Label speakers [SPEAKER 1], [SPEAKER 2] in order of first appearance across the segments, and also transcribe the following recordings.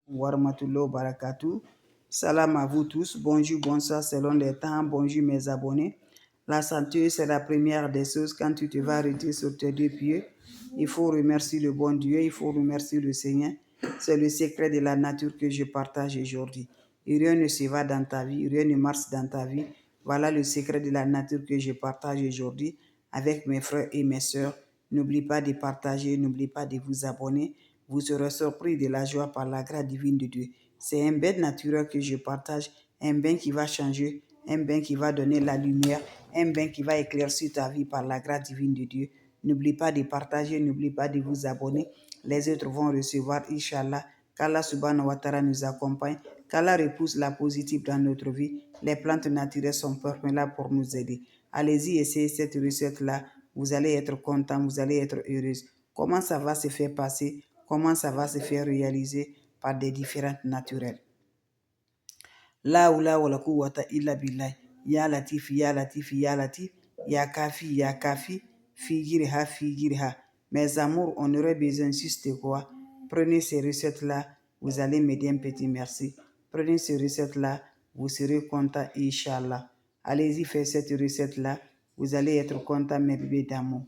[SPEAKER 1] Warahmatullahi Barakatuh. Salam à vous tous. Bonjour, bonsoir selon les temps. Bonjour mes abonnés. La santé, c'est la première des choses. Quand tu te vas arrêter sur tes deux pieds, il faut remercier le bon Dieu, il faut remercier le Seigneur. C'est le secret de la nature que je partage aujourd'hui. Et rien ne se va dans ta vie, rien ne marche dans ta vie. Voilà le secret de la nature que je partage aujourd'hui avec mes frères et mes sœurs. N'oublie pas de partager, n'oublie pas de vous abonner. Vous serez surpris de la joie par la grâce divine de Dieu. C'est un bien naturel que je partage, un bien qui va changer, un bien qui va donner la lumière, un bien qui va éclaircir ta vie par la grâce divine de Dieu. N'oublie pas de partager, n'oublie pas de vous abonner. Les autres vont recevoir, Inch'Allah. Qu'Allah subhanahu wa ta'ala nous accompagne, qu'Allah repousse la positive dans notre vie. Les plantes naturelles sont là pour nous aider. Allez-y, essayez cette recette-là. Vous allez être content, vous allez être heureuse. Comment ça va se faire passer? Comment ça va se faire réaliser? Par des différentes naturelles. La oula wala quwwata illa billah. Ya latif, ya latif, ya latif. Ya kafi, figirha. Mes amours, on aurait besoin juste de quoi? Prenez ces recettes-là, vous allez m'aider un petit merci. Prenez ces recettes-là, vous serez content, Inch'Allah. Allez-y, faites cette recette-là, vous allez être content, mes bébés d'amour.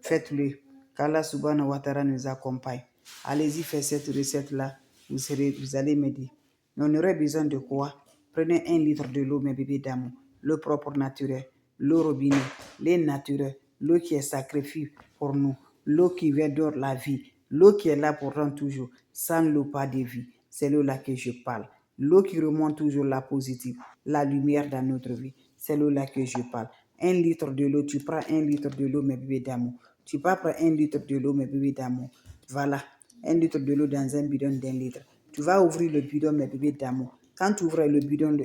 [SPEAKER 1] Faites-le. Qu'Allah subhanahu wa ta'ala nous accompagne. Allez-y, faites cette recette-là, vous allez m'aider. On aurait besoin de quoi? Prenez 1 litre de l'eau, mes bébés d'amour. L'eau propre naturelle, l'eau robinet, l'eau naturelle, l'eau qui est sacrifiée pour nous, l'eau qui vient d'or la vie, l'eau qui est là pour rendre toujours. Sans l'eau, pas de vie. C'est l'eau-là que je parle. L'eau qui remonte toujours la positive, la lumière dans notre vie. C'est l'eau-là que je parle. 1 litre de l'eau, tu prends 1 litre de l'eau, mes bébés d'amour. Tu peux prendre 1 litre de l'eau, mes bébés d'amour. Voilà, 1 litre de l'eau dans un bidon d'1 litre. Tu vas ouvrir le bidon, mes bébés d'amour. Quand tu ouvres le bidon,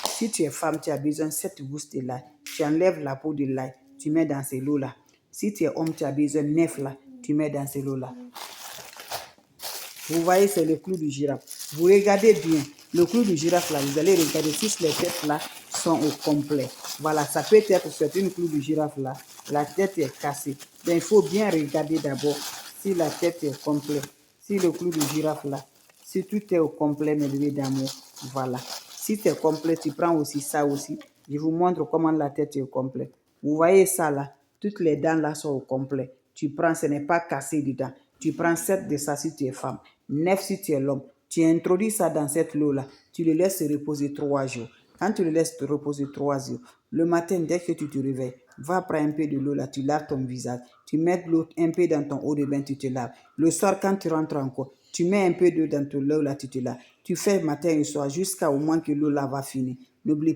[SPEAKER 1] si tu es femme, tu as besoin de 7 gousses de l'ail. Tu enlèves la peau de l'ail, tu mets dans ces lots-là. Si tu es homme, tu as besoin de 9 là, tu mets dans ces lots-là. Vous voyez, c'est le clou du girafe. Vous regardez bien, le clou du girafe là, vous allez regarder si les têtes là sont au complet. Voilà, ça peut être sur une clou du girafe là, la tête est cassée. Donc, il faut bien regarder d'abord si la tête est complète. Si le clou du girafe là, si tout est au complet, mes bébés d'amour, voilà. Si c'est complet, tu prends aussi ça aussi. Je vous montre comment la tête est complète. Vous voyez ça là, toutes les dents là sont au complet. Tu prends, ce n'est pas cassé dedans. Tu prends 7 de ça si tu es femme, 9 si tu es l'homme. Tu introduis ça dans cette eau-là. Tu le laisses reposer 3 jours. Quand tu le laisses te reposer 3 jours, le matin, dès que tu te réveilles, va prendre un peu de l'eau là, tu laves ton visage. Tu mets de l'eau un peu dans ton eau de bain, tu te laves. Le soir, quand tu rentres encore, tu mets un peu d'eau dans ton eau là, tu te laves. Tu fais matin et soir jusqu'à au moins que l'eau là va finir. N'oublie